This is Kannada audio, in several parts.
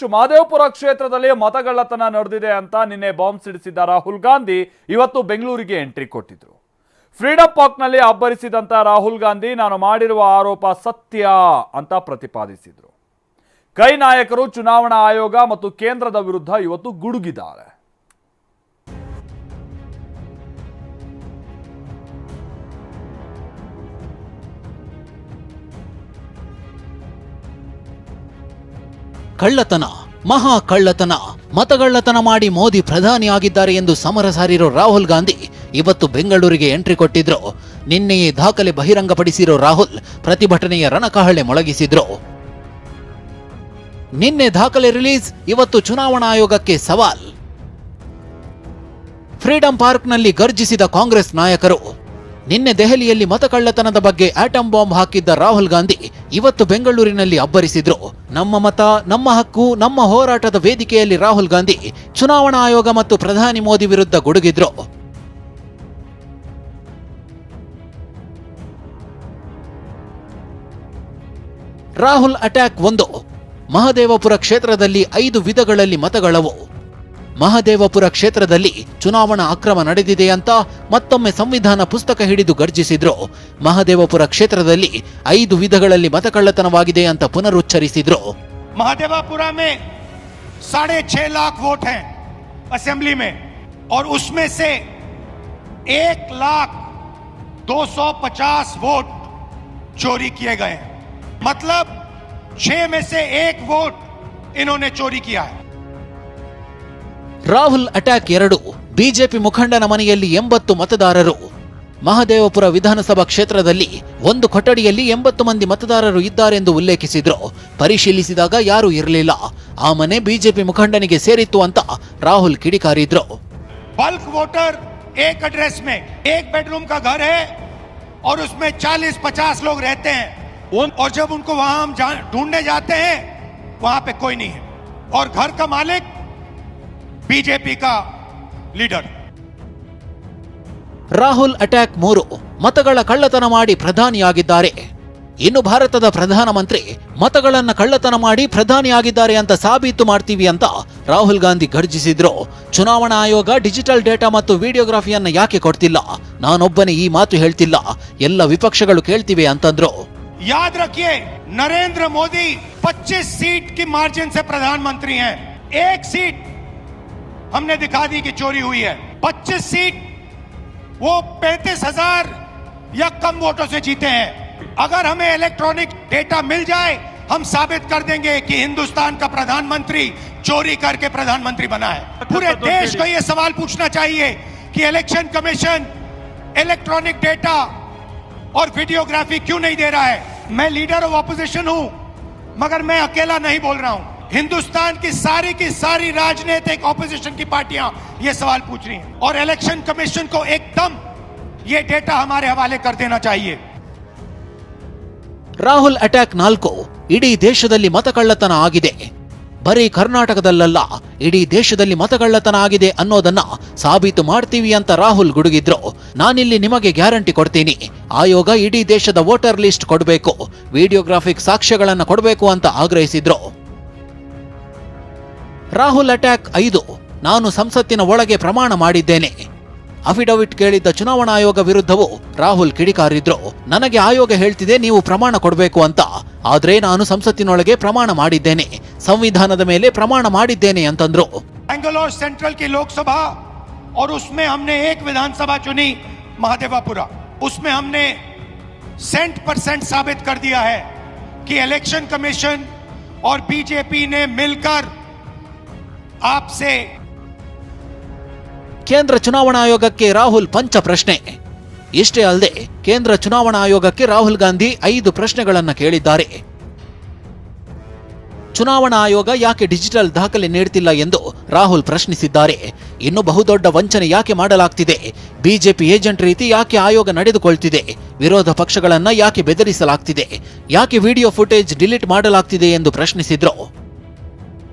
ಮಹದೇವಪುರ ಕ್ಷೇತ್ರದಲ್ಲಿ ಮತಗಳ್ಳತನ ನಡೆದಿದೆ ಅಂತ ನಿನ್ನೆ ಬಾಂಬ್ ಸಿಡಿಸಿದ್ದ ರಾಹುಲ್ ಗಾಂಧಿ ಇವತ್ತು ಬೆಂಗಳೂರಿಗೆ ಎಂಟ್ರಿ ಕೊಟ್ಟಿದ್ರು. ಫ್ರೀಡಂ ಪಾರ್ಕ್ನಲ್ಲಿ ಅಬ್ಬರಿಸಿದಂತ ರಾಹುಲ್ ಗಾಂಧಿ ನಾನು ಮಾಡಿರುವ ಆರೋಪ ಸತ್ಯ ಅಂತ ಪ್ರತಿಪಾದಿಸಿದ್ರು. ಕೈ ನಾಯಕರು ಚುನಾವಣಾ ಆಯೋಗ ಮತ್ತು ಕೇಂದ್ರದ ವಿರುದ್ಧ ಇವತ್ತು ಗುಡುಗಿದ್ದಾರೆ. ಕಳ್ಳತನ, ಮಹಾ ಕಳ್ಳತನ, ಮತಗಳ್ಳತನ ಮಾಡಿ ಮೋದಿ ಪ್ರಧಾನಿಯಾಗಿದ್ದಾರೆ ಎಂದು ಸಮರ ಸಾರಿರೋ ರಾಹುಲ್ ಗಾಂಧಿ ಇವತ್ತು ಬೆಂಗಳೂರಿಗೆ ಎಂಟ್ರಿ ಕೊಟ್ಟಿದ್ರು. ನಿನ್ನೆಯೇ ದಾಖಲೆ ಬಹಿರಂಗಪಡಿಸಿರೋ ರಾಹುಲ್ ಪ್ರತಿಭಟನೆಯ ರಣಕಹಳೆ ಮೊಳಗಿಸಿದ್ರು. ನಿನ್ನೆ ದಾಖಲೆ ರಿಲೀಸ್, ಇವತ್ತು ಚುನಾವಣಾ ಆಯೋಗಕ್ಕೆ ಸವಾಲ್. ಫ್ರೀಡಂ ಪಾರ್ಕ್ನಲ್ಲಿ ಗರ್ಜಿಸಿದ ಕಾಂಗ್ರೆಸ್ ನಾಯಕರು. ನಿನ್ನೆ ದೆಹಲಿಯಲ್ಲಿ ಮತಕಳ್ಳತನದ ಬಗ್ಗೆ ಆಟಂ ಬಾಂಬ್ ಹಾಕಿದ್ದ ರಾಹುಲ್ ಗಾಂಧಿ ಇವತ್ತು ಬೆಂಗಳೂರಿನಲ್ಲಿ ಅಬ್ಬರಿಸಿದ್ರು. ನಮ್ಮ ಮತ ನಮ್ಮ ಹಕ್ಕು ನಮ್ಮ ಹೋರಾಟದ ವೇದಿಕೆಯಲ್ಲಿ ರಾಹುಲ್ ಗಾಂಧಿ ಚುನಾವಣಾ ಆಯೋಗ ಮತ್ತು ಪ್ರಧಾನಿ ಮೋದಿ ವಿರುದ್ಧ ಗುಡುಗಿದ್ರು. ರಾಹುಲ್ ಅಟ್ಯಾಕ್ 1. ಮಹದೇವಪುರ ಕ್ಷೇತ್ರದಲ್ಲಿ 5 ವಿಧಗಳಲ್ಲಿ ಮತಗಳವು. ಮಹದೇವಪುರ ಕ್ಷೇತ್ರದಲ್ಲಿ ಚುನಾವಣಾ ಅಕ್ರಮ ನಡೆದಿದೆ ಅಂತ ಮತ್ತೊಮ್ಮೆ ಸಂವಿಧಾನ ಪುಸ್ತಕ ಹಿಡಿದು ಗರ್ಜಿಸಿದ್ರು. ಮಹದೇವಪುರ ಕ್ಷೇತ್ರದಲ್ಲಿ 5 ವಿಧಗಳಲ್ಲಿ ಮತಕಳ್ಳತನವಾಗಿದೆ ಅಂತ ಪುನರುಚ್ಚರಿಸಿದ್ರು. महादेवापुरा में 6.5 लाख वोट हैं असेंबली में और उसमें से 1,250,000 वोट चोरी किए गए हैं. मतलब 6 में से 1 वोट इन्होंने चोरी किया है. ರಾಹುಲ್ ಅಟ್ಯಾಕ್ 2. ಬಿಜೆಪಿ ಮುಖಂಡನ ಮನೆಯಲ್ಲಿ 80 ಮತದಾರರು. ಮಹದೇವಪುರ ವಿಧಾನಸಭಾ ಕ್ಷೇತ್ರದಲ್ಲಿ ಒಂದು ಕೊಠಡಿಯಲ್ಲಿ 80 ಮಂದಿ ಮತದಾರರು ಇದ್ದಾರೆಂದು ಉಲ್ಲೇಖಿಸಿದ್ರು. ಪರಿಶೀಲಿಸಿದಾಗ ಯಾರೂ ಇರಲಿಲ್ಲ. ಆ ಮನೆ ಬಿಜೆಪಿ ಮುಖಂಡನಿಗೆ ಸೇರಿತ್ತು ಅಂತ ರಾಹುಲ್ ಕಿಡಿಕಾರಿದ್ರು. बल्क वोटर एक एड्रेस में 1 बेडरूम का घर है और उसमें 40-50 लोग रहते हैं और जब उनको वहां हम ढूंढने जाते हैं वहां पे कोई नहीं है और घर का मालिक बीजेपी का लीडर. ರಾಹುಲ್ ಅಟ್ಯಾಕ್ 3. ಮತಗಳ ಕಳ್ಳತನ ಮಾಡಿ ಪ್ರಧಾನಿಯಾಗಿದ್ದಾರೆ. ಇನ್ನು ಭಾರತದ ಪ್ರಧಾನಮಂತ್ರಿ ಮತಗಳನ್ನ ಕಳ್ಳತನ ಮಾಡಿ ಪ್ರಧಾನಿಯಾಗಿದ್ದಾರೆ ಅಂತ ಸಾಬೀತು ಮಾಡ್ತೀವಿ ಅಂತ ರಾಹುಲ್ ಗಾಂಧಿ ಗರ್ಜಿಸಿದ್ರು. ಚುನಾವಣಾ ಆಯೋಗ ಡಿಜಿಟಲ್ ಡೇಟಾ ಮತ್ತು ವಿಡಿಯೋಗ್ರಫಿಯನ್ನ ಯಾಕೆ ಕೊಡ್ತಿಲ್ಲ? ನಾನೊಬ್ಬನೇ ಈ ಮಾತು ಹೇಳ್ತಿಲ್ಲ, ಎಲ್ಲ ವಿಪಕ್ಷಗಳು ಕೇಳ್ತಿವೆ ಅಂತಂದ್ರು. याद रखिए, नरेंद्र मोदी 25 सीट की मार्जिन से प्रधानमंत्री हैं. 1 सीट हमने दिखा दी कि चोरी हुई है. 25 सीट वो 35,000 या कम वोटों से जीते हैं. अगर हमें इलेक्ट्रॉनिक डेटा मिल जाए, हम साबित कर देंगे कि हिंदुस्तान का प्रधानमंत्री चोरी करके प्रधानमंत्री बना है. पूरे देश को यह सवाल पूछना चाहिए कि इलेक्शन कमीशन इलेक्ट्रॉनिक डेटा और वीडियोग्राफी क्यों नहीं दे रहा है. मैं लीडर ऑफ ऑपोजिशन हूं, मगर मैं अकेला नहीं बोल रहा हूं. हिंदुस्तान की सारी राजनीतिक ऑपोजिशन की पार्टियां ये सवाल पूछ रही हैं और इलेक्शन कमीशन को एकदम ये डेटा हमारे हवाले कर देना चाहिए. ರಾಹುಲ್ ಅಟ್ಯಾಕ್ 4. ಇಡೀ ದೇಶದಲ್ಲಿ ಮತಕಳ್ಳತನ ಆಗಿದೆ. ಬರೀ ಕರ್ನಾಟಕದಲ್ಲ, ಇಡೀ ದೇಶದಲ್ಲಿ ಮತಕಳ್ಳತನ ಆಗಿದೆ ಅನ್ನೋದನ್ನ ಸಾಬೀತು ಮಾಡ್ತೀವಿ ಅಂತ ರಾಹುಲ್ ಗುಡುಗಿದ್ರು. ನಾನಿಲ್ಲಿ ನಿಮಗೆ ಗ್ಯಾರಂಟಿ ಕೊಡ್ತೀನಿ, ಆಯೋಗ ಇಡೀ ದೇಶದ ವೋಟರ್ ಲಿಸ್ಟ್ ಕೊಡಬೇಕು, ವಿಡಿಯೋಗ್ರಾಫಿಕ್ ಸಾಕ್ಷ್ಯಗಳನ್ನ ಕೊಡಬೇಕು ಅಂತ ಆಗ್ರಹಿಸಿದ್ರು. ರಾಹುಲ್ ಅಟ್ಯಾಕ್ 5. ನಾನು ಸಂಸತ್ತಿನ ಒಳಗೆ ಪ್ರಮಾಣ ಮಾಡಿದ್ದೇನೆ. ಅಫಿಡವಿಟ್ ಕೇಳಿದ್ದ ಚುನಾವಣಾ ಆಯೋಗ ವಿರುದ್ಧವೂ ರಾಹುಲ್ ಕಿಡಿಕಾರಿದ್ರು. ನನಗೆ ಆಯೋಗ ಹೇಳ್ತಿದೆ ನೀವು ಪ್ರಮಾಣ ಕೊಡಬೇಕು ಅಂತ, ಆದ್ರೆ ನಾನು ಸಂಸತ್ತಿನೊಳಗೆ ಪ್ರಮಾಣ ಮಾಡಿದ್ದೇನೆ, ಸಂವಿಧಾನದ ಮೇಲೆ ಪ್ರಮಾಣ ಮಾಡಿದ್ದೇನೆ ಅಂತಂದ್ರು. बेंगलोर सेंट्रल की लोकसभा और उसमें हमने एक विधानसभा चुनी महादेवापुरा. उसमें हमने 100% साबित कर दिया है कि इलेक्शन कमीशन और बीजेपी ने मिलकर आपसे. ಕೇಂದ್ರ ಚುನಾವಣಾ ಆಯೋಗಕ್ಕೆ ರಾಹುಲ್ ಪಂಚ ಪ್ರಶ್ನೆ. ಇಷ್ಟೇ ಅಲ್ಲದೆ ಕೇಂದ್ರ ಚುನಾವಣಾ ಆಯೋಗಕ್ಕೆ ರಾಹುಲ್ ಗಾಂಧಿ 5 ಪ್ರಶ್ನೆಗಳನ್ನ ಕೇಳಿದ್ದಾರೆ. ಚುನಾವಣಾ ಆಯೋಗ ಯಾಕೆ ಡಿಜಿಟಲ್ ದಾಖಲೆ ನೀಡುತ್ತಿಲ್ಲ ಎಂದು ರಾಹುಲ್ ಪ್ರಶ್ನಿಸಿದ್ದಾರೆ. ಇನ್ನು ಬಹುದೊಡ್ಡ ವಂಚನೆ ಯಾಕೆ ಮಾಡಲಾಗ್ತಿದೆ? ಬಿಜೆಪಿ ಏಜೆಂಟ್ ರೀತಿ ಯಾಕೆ ಆಯೋಗ ನಡೆದುಕೊಳ್ತಿದೆ? ವಿರೋಧ ಪಕ್ಷಗಳನ್ನ ಯಾಕೆ ಬೆದರಿಸಲಾಗ್ತಿದೆ? ಯಾಕೆ ವಿಡಿಯೋ ಫುಟೇಜ್ ಡಿಲೀಟ್ ಮಾಡಲಾಗ್ತಿದೆ ಎಂದು ಪ್ರಶ್ನಿಸಿದ್ರು.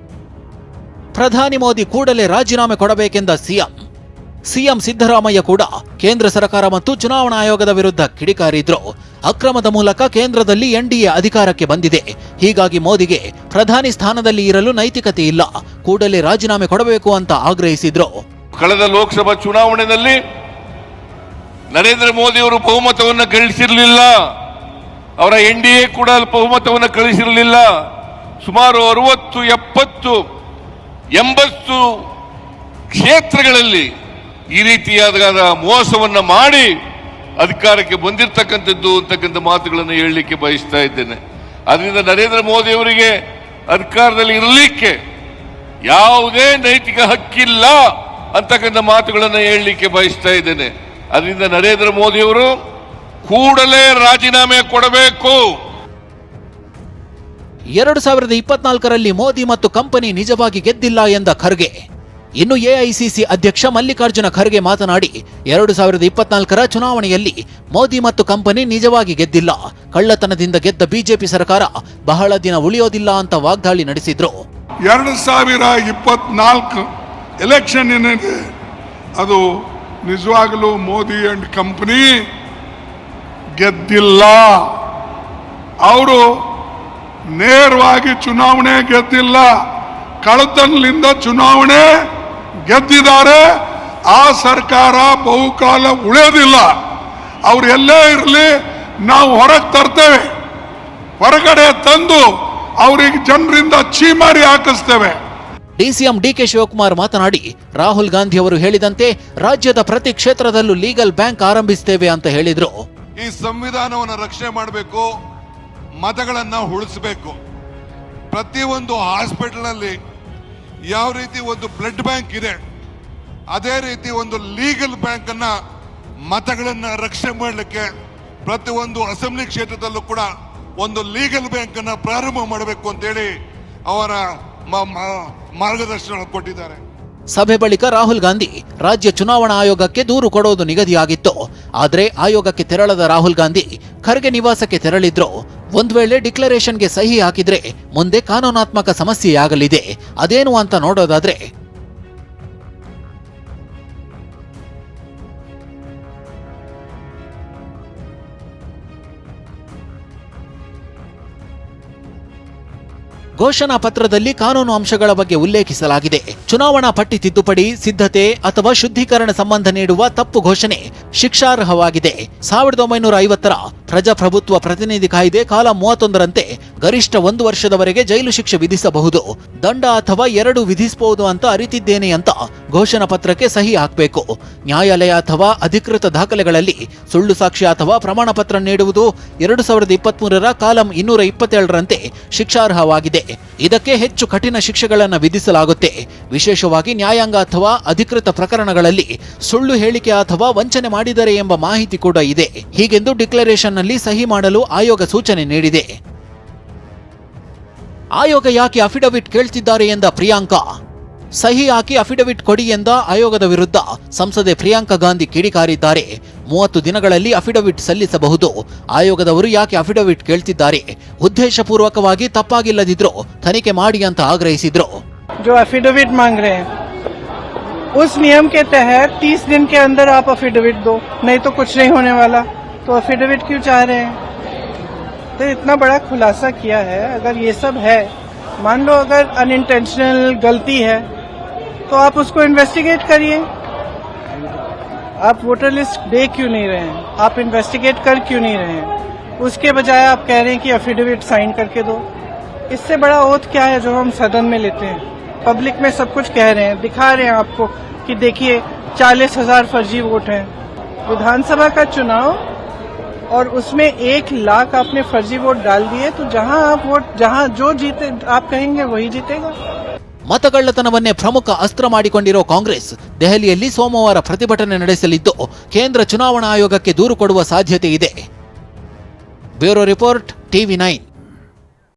ಪ್ರಧಾನಿ ಮೋದಿ ಕೂಡಲೇ ರಾಜೀನಾಮೆ ಕೊಡಬೇಕೆಂದ ಸಿಎಂ ಸಿದ್ದರಾಮಯ್ಯ ಕೂಡ ಕೇಂದ್ರ ಸರ್ಕಾರ ಮತ್ತು ಚುನಾವಣಾ ಆಯೋಗದ ವಿರುದ್ಧ ಕಿಡಿಕಾರಿದ್ರು. ಅಕ್ರಮದ ಮೂಲಕ ಕೇಂದ್ರದಲ್ಲಿ ಎನ್ಡಿಎ ಅಧಿಕಾರಕ್ಕೆ ಬಂದಿದೆ. ಹೀಗಾಗಿ ಮೋದಿಗೆ ಪ್ರಧಾನಿ ಸ್ಥಾನದಲ್ಲಿ ಇರಲು ನೈತಿಕತೆ ಇಲ್ಲ, ಕೂಡಲೇ ರಾಜೀನಾಮೆ ಕೊಡಬೇಕು ಅಂತ ಆಗ್ರಹಿಸಿದ್ರು. ಕಳೆದ ಲೋಕಸಭಾ ಚುನಾವಣೆಯಲ್ಲಿ ನರೇಂದ್ರ ಮೋದಿ ಅವರು ಬಹುಮತವನ್ನು ಗಳಿಸಿರಲಿಲ್ಲ, ಅವರ ಎನ್ಡಿಎ ಕೂಡ ಬಹುಮತವನ್ನು ಗಳಿಸಿರಲಿಲ್ಲ. ಸುಮಾರು 60, 70, 80 ಕ್ಷೇತ್ರಗಳಲ್ಲಿ ಈ ರೀತಿಯಾದ ಮೋಸವನ್ನು ಮಾಡಿ ಅಧಿಕಾರಕ್ಕೆ ಬಂದಿರತಕ್ಕಂಥದ್ದು ಅಂತಕ್ಕಂಥ ಮಾತುಗಳನ್ನು ಹೇಳಲಿಕ್ಕೆ ಬಯಸ್ತಾ ಇದ್ದೇನೆ. ಅದರಿಂದ ನರೇಂದ್ರ ಮೋದಿ ಅವರಿಗೆ ಅಧಿಕಾರದಲ್ಲಿ ಇರಲಿಕ್ಕೆ ಯಾವುದೇ ನೈತಿಕ ಹಕ್ಕಿಲ್ಲ ಅಂತಕ್ಕಂಥ ಮಾತುಗಳನ್ನು ಹೇಳಲಿಕ್ಕೆ ಬಯಸ್ತಾ ಇದ್ದೇನೆ. ಅದರಿಂದ ನರೇಂದ್ರ ಮೋದಿ ಅವರು ಕೂಡಲೇ ರಾಜೀನಾಮೆ ಕೊಡಬೇಕು. 2024ರಲ್ಲಿ ಮೋದಿ ಮತ್ತು ಕಂಪನಿ ನಿಜವಾಗಿ ಗೆದ್ದಿಲ್ಲ ಎಂದ ಖರ್ಗೆ. ಇನ್ನು ಎಐಸಿಸಿ ಅಧ್ಯಕ್ಷ ಮಲ್ಲಿಕಾರ್ಜುನ ಖರ್ಗೆ ಮಾತನಾಡಿ 2024ರ ಚುನಾವಣೆಯಲ್ಲಿ ಮೋದಿ ಮತ್ತು ಕಂಪನಿ ನಿಜವಾಗಿ ಗೆದ್ದಿಲ್ಲ, ಕಳ್ಳತನದಿಂದ ಗೆದ್ದ ಬಿಜೆಪಿ ಸರ್ಕಾರ ಬಹಳ ದಿನ ಉಳಿಯೋದಿಲ್ಲ ಅಂತ ವಾಗ್ದಾಳಿ ನಡೆಸಿದ್ರು. 2024 ಎಲೆಕ್ಷನ್ ಏನಿದೆ ಅದು ನಿಜವಾಗಲೂ ಮೋದಿ ಅಂಡ್ ಕಂಪನಿ ಗೆದ್ದಿಲ್ಲ. ಅವರು ನೇರವಾಗಿ ಚುನಾವಣೆ ಗೆದ್ದಿಲ್ಲ, ಕಳ್ಳತನದಿಂದ ಚುನಾವಣೆ ಗೆದ್ದಿದ್ದಾರೆ. ಆ ಸರ್ಕಾರ ಬಹುಕಾಲ ಉಳಿಯೋದಿಲ್ಲ. ಅವ್ರು ಎಲ್ಲೇ ಇರಲಿ ನಾವು ಹೊರಗೆ ತರ್ತೇವೆ, ಹೊರಗಡೆ ತಂದು ಅವ್ರಿಗೆ ಜನರಿಂದ ಚೀಮಾರಿ ಹಾಕಿಸ್ತೇವೆ. ಡಿಸಿಎಂ ಡಿಕೆ ಶಿವಕುಮಾರ್ ಮಾತನಾಡಿ ರಾಹುಲ್ ಗಾಂಧಿ ಅವರು ಹೇಳಿದಂತೆ ರಾಜ್ಯದ ಪ್ರತಿ ಕ್ಷೇತ್ರದಲ್ಲೂ ಲೀಗಲ್ ಬ್ಯಾಂಕ್ ಆರಂಭಿಸುತ್ತೇವೆ ಅಂತ ಹೇಳಿದ್ರು. ಈ ಸಂವಿಧಾನವನ್ನು ರಕ್ಷಣೆ ಮಾಡಬೇಕು, ಮತಗಳನ್ನ ಉಳಿಸಬೇಕು. ಪ್ರತಿಯೊಂದು ಹಾಸ್ಪಿಟಲ್ನಲ್ಲಿ ಯಾವ ರೀತಿ ಒಂದು ಬ್ಲಡ್ ಬ್ಯಾಂಕ್ ಇದೆ, ಅದೇ ರೀತಿ ಒಂದು ಲೀಗಲ್ ಬ್ಯಾಂಕ್ ಅನ್ನ ಮತಗಳನ್ನ ರಕ್ಷಣೆ ಮಾಡಲಿಕ್ಕೆ ಪ್ರತಿಯೊಂದು ಅಸೆಂಬ್ಲಿ ಕ್ಷೇತ್ರದಲ್ಲೂ ಕೂಡ ಒಂದು ಲೀಗಲ್ ಬ್ಯಾಂಕ್ ಅನ್ನ ಪ್ರಾರಂಭ ಮಾಡಬೇಕು ಅಂತೇಳಿ ಅವರ ಮಾರ್ಗದರ್ಶನ ಕೊಟ್ಟಿದ್ದಾರೆ. ಸಭೆ ಬಳಿಕ ರಾಹುಲ್ ಗಾಂಧಿ ರಾಜ್ಯ ಚುನಾವಣಾ ಆಯೋಗಕ್ಕೆ ದೂರು ಕೊಡೋದು ನಿಗದಿಯಾಗಿತ್ತು. ಆದರೆ ಆಯೋಗಕ್ಕೆ ತೆರಳದ ರಾಹುಲ್ ಗಾಂಧಿ ಖರ್ಗೆ ನಿವಾಸಕ್ಕೆ ತೆರಳಿದ್ರು. ಒಂದ್ ವೇಳೆ ಡಿಕ್ಲರೇಷನ್ಗೆ ಸಹಿ ಹಾಕಿದ್ರೆ ಮುಂದೆ ಕಾನೂನಾತ್ಮಕ ಸಮಸ್ಯೆಯಾಗಲಿದೆ. ಅದೇನು ಅಂತ ನೋಡೋದಾದ್ರೆ ಘೋಷಣಾ ಪತ್ರದಲ್ಲಿ ಕಾನೂನು ಅಂಶಗಳ ಬಗ್ಗೆ ಉಲ್ಲೇಖಿಸಲಾಗಿದೆ. ಚುನಾವಣಾ ಪಟ್ಟಿ ತಿದ್ದುಪಡಿ, ಸಿದ್ಧತೆ ಅಥವಾ ಶುದ್ಧೀಕರಣ ಸಂಬಂಧ ನೀಡುವ ತಪ್ಪು ಘೋಷಣೆ ಶಿಕ್ಷಾರ್ಹವಾಗಿದೆ. 1950ರ ಪ್ರಜಾಪ್ರಭುತ್ವ ಪ್ರತಿನಿಧಿ ಕಾಯ್ದೆ ಕಾಲ 31ರಂತೆ ಗರಿಷ್ಠ 1 ವರ್ಷದವರೆಗೆ ಜೈಲು ಶಿಕ್ಷೆ ವಿಧಿಸಬಹುದು, ದಂಡ ಅಥವಾ 2 ವಿಧಿಸಬಹುದು ಅಂತ ಅರಿತಿದ್ದೇನೆ ಅಂತ ಘೋಷಣಾ ಪತ್ರಕ್ಕೆ ಸಹಿ ಹಾಕಬೇಕು. ನ್ಯಾಯಾಲಯ ಅಥವಾ ಅಧಿಕೃತ ದಾಖಲೆಗಳಲ್ಲಿ ಸುಳ್ಳು ಸಾಕ್ಷ್ಯ ಅಥವಾ ಪ್ರಮಾಣ ಪತ್ರ ನೀಡುವುದು 2023ರ ಕಾಲಂ 227ರಂತೆ ಶಿಕ್ಷಾರ್ಹವಾಗಿದೆ. ಇದಕ್ಕೆ ಹೆಚ್ಚು ಕಠಿಣ ಶಿಕ್ಷೆಗಳನ್ನು ವಿಧಿಸಲಾಗುತ್ತೆ. ವಿಶೇಷವಾಗಿ ನ್ಯಾಯಾಂಗ ಅಥವಾ ಅಧಿಕೃತ ಪ್ರಕರಣಗಳಲ್ಲಿ ಸುಳ್ಳು ಹೇಳಿಕೆ ಅಥವಾ ವಂಚನೆ ಮಾಡಿದರೆ ಎಂಬ ಮಾಹಿತಿ ಕೂಡ ಇದೆ. ಹೀಗೆಂದು ಡಿಕ್ಲರೇಷನ್ನಲ್ಲಿ ಸಹಿ ಮಾಡಲು ಆಯೋಗ ಸೂಚನೆ ನೀಡಿದೆ. ಆಯೋಗ ಯಾಕೆ ಅಫಿಡವಿಟ್ ಕೇಳ್ತಿದ್ದಾರೆ ಎಂದ ಪ್ರಿಯಾಂಕಾ. ಸಹಿ ಹಾಕಿ ಅಫಿಡವಿಟ್ ಕೊಡಿ ಎಂದ ಆಯೋಗದ ವಿರುದ್ಧ ಸಂಸದೆ ಪ್ರಿಯಾಂಕಾ ಗಾಂಧಿ ಕಿಡಿಕಾರಿದ್ದಾರೆ. 30 ದಿನಗಳಲ್ಲಿ ಅಫಿಡವಿಟ್ ಸಲ್ಲಿಸಬಹುದು. ಆಯೋಗದವರು ಯಾಕೆ ಅಫಿಡವಿಟ್ ಕೇಳ್ತಿದ್ದಾರೆ? ಉದ್ದೇಶಪೂರ್ವಕವಾಗಿ ತಪ್ಪಾಗಿಲ್ಲದಿದ್ರು ತನಿಖೆ ಮಾಡಿ ಅಂತ ಆಗ್ರಹಿಸಿದ್ರು. जो एफिडेविट मांग रहे हैं उस नियम के तहत 30 दिन के अंदर आप एफिडेविट दो, नहीं तो कुछ नहीं होने वाला. तो एफिडेविट क्यों चाह रहे हैं? तो इतना बड़ा खुलासा किया है. अगर ये सब है, मान लो अगर अनइंटेंशनल गलती है तो आप उसको इन्वेस्टिगेट करिए. आप वोटर लिस्ट दे क्यों नहीं रहे हैं? आप इन्वेस्टिगेट कर क्यों नहीं रहे हैं? उसके बजाय आप कह रहे हैं कि एफिडेविट साइन करके दो. इससे बड़ा ओथ क्या है जो हम सदन में लेते हैं? पब्लिक में सब कुछ कह रहे हैं, दिखा रहे हैं आपको कि देखिए 40,000 फर्जी वोट हैं. विधानसभा का चुनाव और उसमें 1 लाख आपने फर्जी वोट डाल दिए, तो जहां आप वोट जहां जो जीते आप कहेंगे वही जीतेगा. ಮತಗಳ್ಳತನವನ್ನೇ ಪ್ರಮುಖ ಅಸ್ತ್ರ ಮಾಡಿಕೊಂಡಿರೋ ಕಾಂಗ್ರೆಸ್ ದೆಹಲಿಯಲ್ಲಿ ಸೋಮವಾರ ಪ್ರತಿಭಟನೆ ನಡೆಸಲಿದ್ದು ಕೇಂದ್ರ ಚುನಾವಣಾ ಆಯೋಗಕ್ಕೆ ದೂರು ಕೊಡುವ ಸಾಧ್ಯತೆ ಇದೆ. Bureau report, TV9.